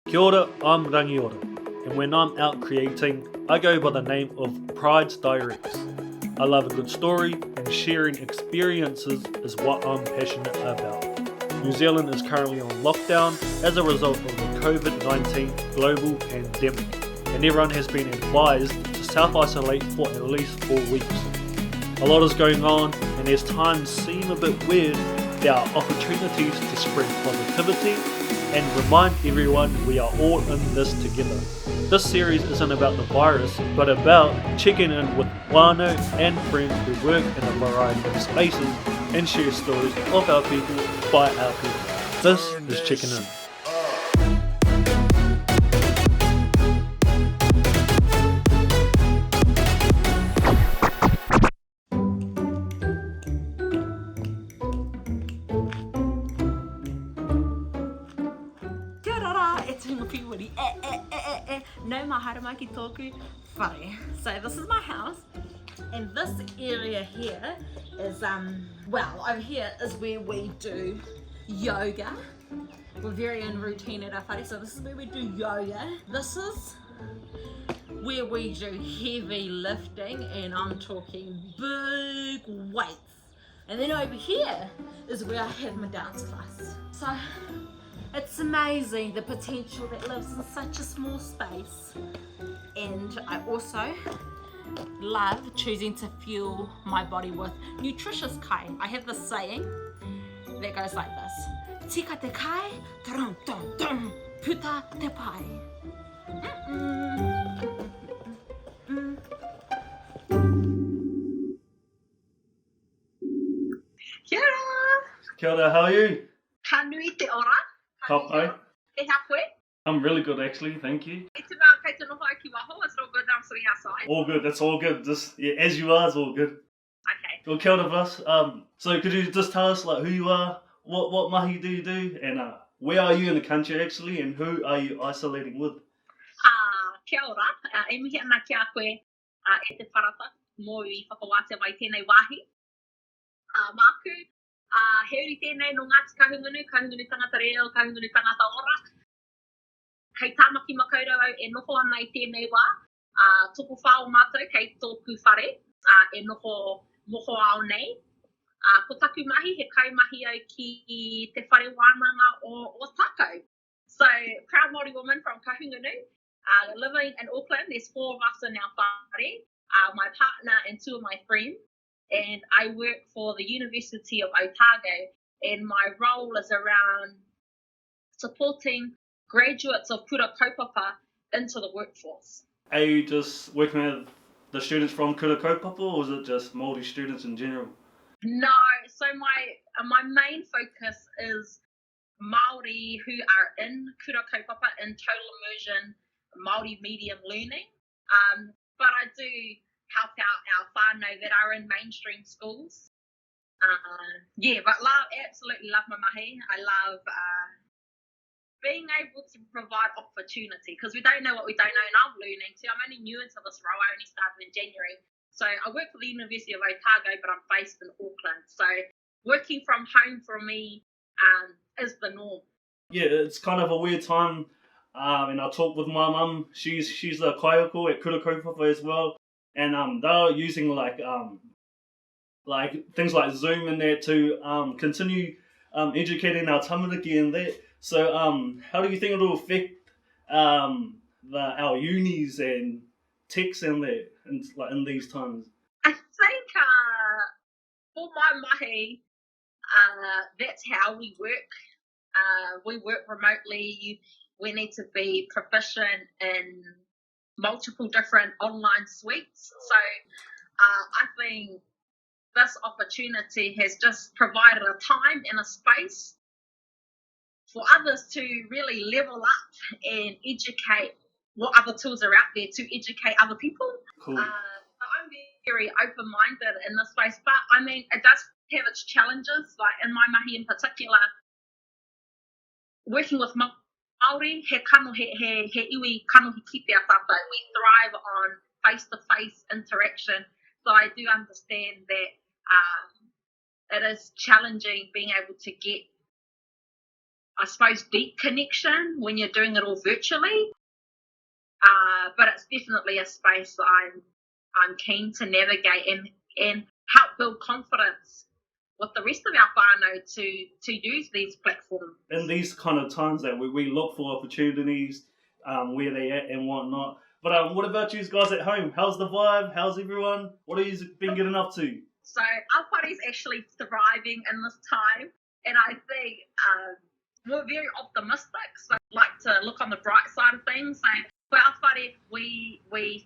Kia ora, I'm Rangiora, and when I'm out creating, I go by the name of Pride's Diaries. I love a good story, and sharing experiences is what I'm passionate about. New Zealand is currently on lockdown as a result of the COVID-19 global pandemic, and everyone has been advised to self-isolate for at least 4 weeks. A lot is going on, and as times seem a bit weird, there are opportunities to spread positivity and remind everyone we are all in this together. This series isn't about the virus, but about checking in with whānau and friends who work in a variety of spaces and share stories of our people by our people. This is Checking In. No mahara ki tōku whare. So this is my house, and this area here is over here is where we do yoga. We're very in routine at our whare, so this is where we do yoga. This is where we do heavy lifting, and I'm talking big weights. And then over here is where I have my dance class. So it's amazing the potential that lives in such a small space. And I also love choosing to fuel my body with nutritious kai. I have this saying that goes like this: tika te kai, taram tam tam, puta te pai. Kia ora! Kia ora, how are you? Ka nui te ora. Kapai. E hea koe. I'm really good actually, thank you. E te mea kei te noho ai ki waho. It's all good. I'm sitting outside. All good, that's all good. Just as you are, it's all good. Okay. Well, kia ora, Blas. So could you just tell us like who you are, what mahi do you do, and where are you in the country actually, and who are you isolating with? Kia ora. E mihi ana ki a koe e te wharata mō I whakawātea mai tēnei wāhi. Māku, he uri tēnei no Ngāti Kahungunu, Kahungunu tangata reo, Kahungunu tangata ora. Kei tāmaki makaurau au e noho ana I tēnei wā. Toko whao mātou kei tōku whare, e noho moho ao nei. Ko taku mahi, he kaimahi au ki te whare wānanga o tākou. So, proud Māori woman from Kahungunu, living in Auckland. There's 4 of us in our whare, my partner and 2 of my friends. And I work for the University of Otago, and my role is around supporting graduates of kura kaupapa into the workforce. Are you just working with the students from kura kaupapa, or is it just Māori students in general? No, so my main focus is Māori who are in kura kaupapa in total immersion Māori medium learning. But I do help out our whānau that are in mainstream schools. But absolutely love my mahi. I love being able to provide opportunity, because we don't know what we don't know, and I'm learning too. I'm only new into this role. I only started in January. So I work for the University of Otago, but I'm based in Auckland. So working from home for me is the norm. Yeah, it's kind of a weird time. And I talked with my mum. She's the kaioko at kura kaupapa as well. And they're using like things like Zoom and that to continue educating our tamariki and that. So how do you think it'll affect our unis and techs and that in these times? I think for my mahi, that's how we work. We work remotely. We need to be proficient in multiple different online suites. So I think this opportunity has just provided a time and a space for others to really level up and educate what other tools are out there to educate other people. Cool. So I'm very open-minded in this space, but I mean, it does have its challenges. Like in my mahi in particular, working with Māori, he kano, he iwi kano he kite a tātou. We thrive on face-to-face interaction. So I do understand that it is challenging being able to get I suppose, deep connection when you're doing it all virtually. But it's definitely a space that I'm keen to navigate and help build confidence with the rest of our whānau to use these platforms. In these kind of times that we look for opportunities, where they at and whatnot. But what about you guys at home? How's the vibe? How's everyone? What have you been getting up to? So our party's actually thriving in this time, and I think we're very optimistic. So I like to look on the bright side of things. So for our party, we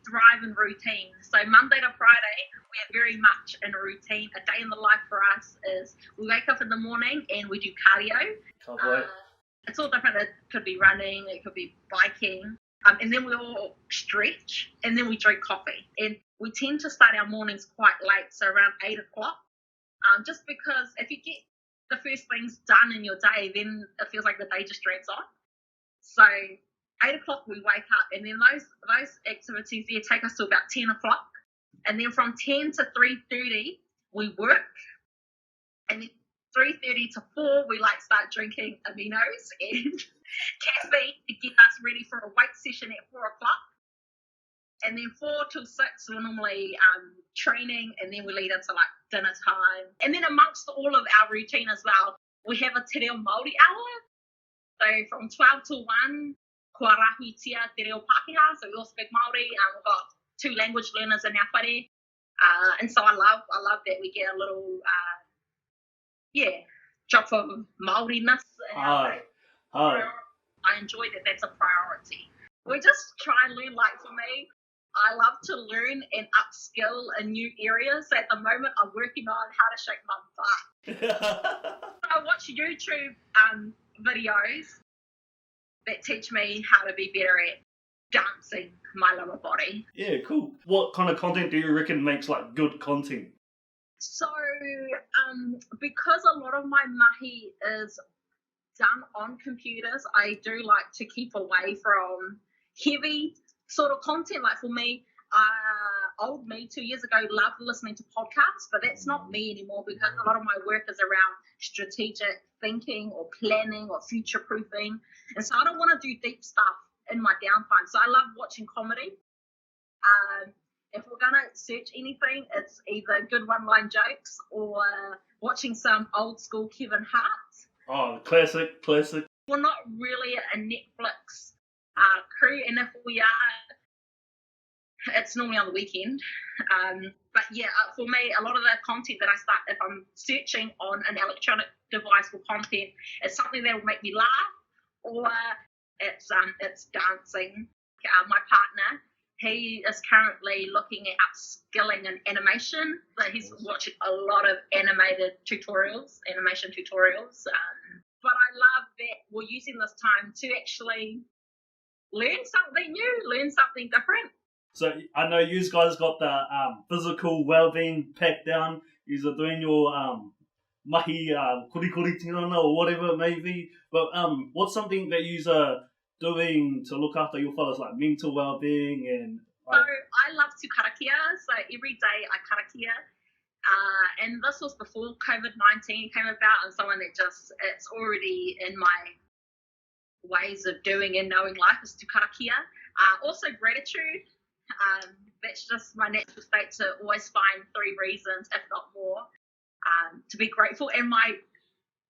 thrive in routine. So Monday to Friday, we're very much in a routine. A day in the life for us is we wake up in the morning and we do cardio. Can't wait. It's all different. It could be running, it could be biking. And then we all stretch, and then we drink coffee. And we tend to start our mornings quite late, so around 8 o'clock. Just because if you get the first things done in your day, then it feels like the day just drags on. So 8 o'clock we wake up, and then those activities there take us to about 10 o'clock. And then from 10 to 3:30 we work, and then 3:30 to 4 we start drinking aminos and caffeine to get us ready for a weight session at 4 o'clock. And then 4 till 6 we're normally training, and then we lead into dinner time. And then amongst all of our routine as well, we have a te reo Māori hour. So from 12 till 1, kua rahui tia te reo Pākehā, so we all speak Māori. We've got 2 language learners in our whare. And so I love that we get a little drop of Māoriness. I enjoy that. That's a priority. We just try and learn. For me, I love to learn and upskill in new areas. So at the moment, I'm working on how to shake my butt. I watch YouTube videos that teach me how to be better at dancing my lower body. Yeah, cool. What kind of content do you reckon makes good content? So, because a lot of my mahi is done on computers, I do like to keep away from heavy sort of content. For me, old me 2 years ago loved listening to podcasts, but that's not me anymore because a lot of my work is around strategic thinking or planning or future proofing. And so I don't want to do deep stuff in my downtime. So I love watching comedy. If we're going to search anything, it's either good one-line jokes or watching some old school Kevin Hart. Oh, classic. We're not really a Netflix crew, and if we are, it's normally on the weekend. But yeah, for me, a lot of the content that I start, if I'm searching on an electronic device for content, it's something that will make me laugh, or it's dancing. My partner, he is currently looking at upskilling in animation, so he's watching a lot of animation tutorials. But I love that we're using this time to actually learn something new, learn something different. So I know you guys got the physical well-being packed down. You are doing your mahi kurikuri tirana or whatever it may be. But what's something that you are doing to look after your fellas, mental well-being and? So I love to karakia. So every day I karakia. And this was before COVID-19 came about, and someone that it's already in my ways of doing and knowing life is to karakia. Also gratitude. That's just my natural state to always find 3 reasons, if not more, to be grateful. And my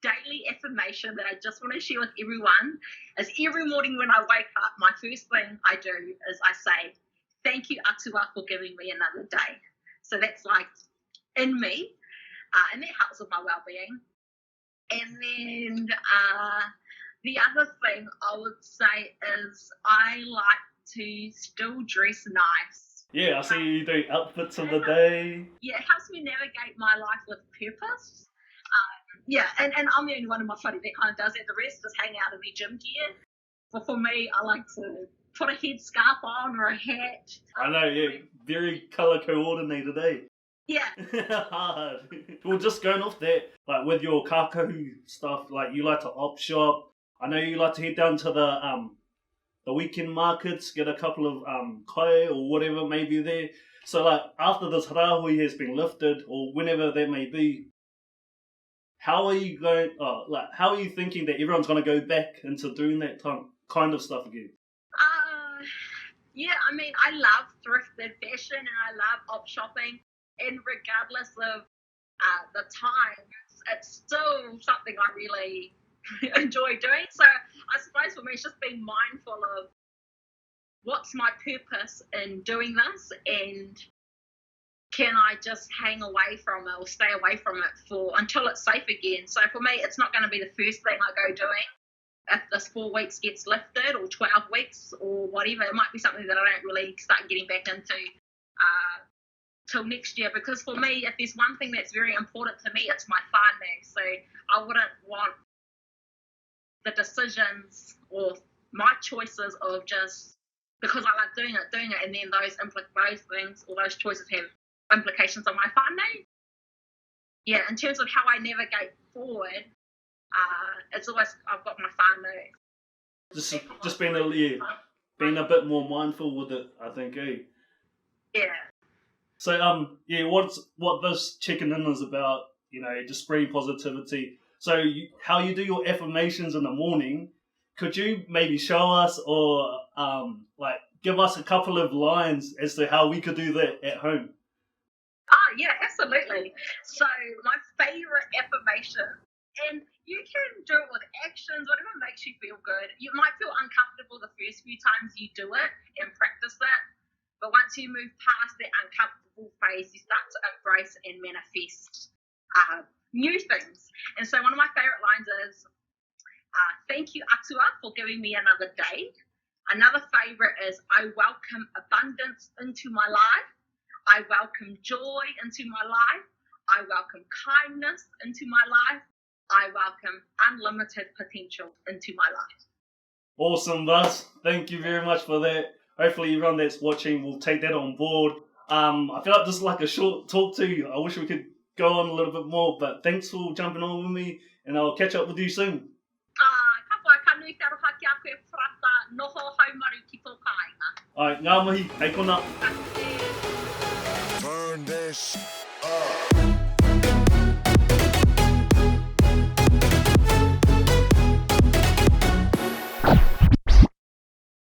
daily affirmation that I just want to share with everyone is every morning when I wake up, my first thing I do is I say, thank you, Atua, for giving me another day. So that's in me, and that helps with my well-being. And then the other thing I would say is I like to still dress nice. Yeah, I see you do outfits of the day. Yeah, it helps me navigate my life with purpose. And I'm the only one in my whare that kind of does it. The rest just hang out in their gym gear. But for me, I like to put a headscarf on or a hat. I know, yeah, very colour coordinated, eh? Yeah. Well, just going off that, with your kākahu stuff, you like to op shop. I know you like to head down to the weekend markets, get a couple of kai or whatever may be there. So after this rāhui has been lifted, or whenever that may be, how are you going? How are you thinking that everyone's going to go back into doing that kind of stuff again? Yeah, I mean, I love thrifted fashion and I love op shopping, and regardless of the time, it's still something I really enjoy doing. So I suppose for me, it's just being mindful of what's my purpose in doing this, and can I just hang away from it or stay away from it until it's safe again. So for me, it's not going to be the first thing I go doing. If this 4 weeks gets lifted or 12 weeks or whatever, it might be something that I don't really start getting back into till next year. Because for me, if there's one thing that's very important to me, it's my whānau. So I wouldn't want the decisions or my choices of just because I like doing it, and then those things or those choices have implications on my whānau. Yeah, in terms of how I navigate forward, it's always I've got my whānau. Just being a bit more mindful with it, I think, eh? Yeah. So what this checking in is about, just spreading positivity. So how you do your affirmations in the morning, could you maybe show us or give us a couple of lines as to how we could do that at home? Yeah, absolutely. So my favorite affirmation, and you can do it with actions, whatever makes you feel good. You might feel uncomfortable the first few times you do it and practice that, but once you move past that uncomfortable phase, you start to embrace and manifest new things. And so one of my favorite lines is, thank you, Atua, for giving me another day. Another favorite is, I welcome abundance into my life. I welcome joy into my life. I welcome kindness into my life. I welcome unlimited potential into my life. Awesome, Buzz. Thank you very much for that. Hopefully everyone that's watching will take that on board. I feel like this is like a short talk to you. I wish we could go on a little bit more, but thanks for jumping on with me, and I'll catch up with you soon. Ka nui te aroha ki a koe whrata, noho haumari ki tō kāinga. Alright, ngā mihi, hei kona.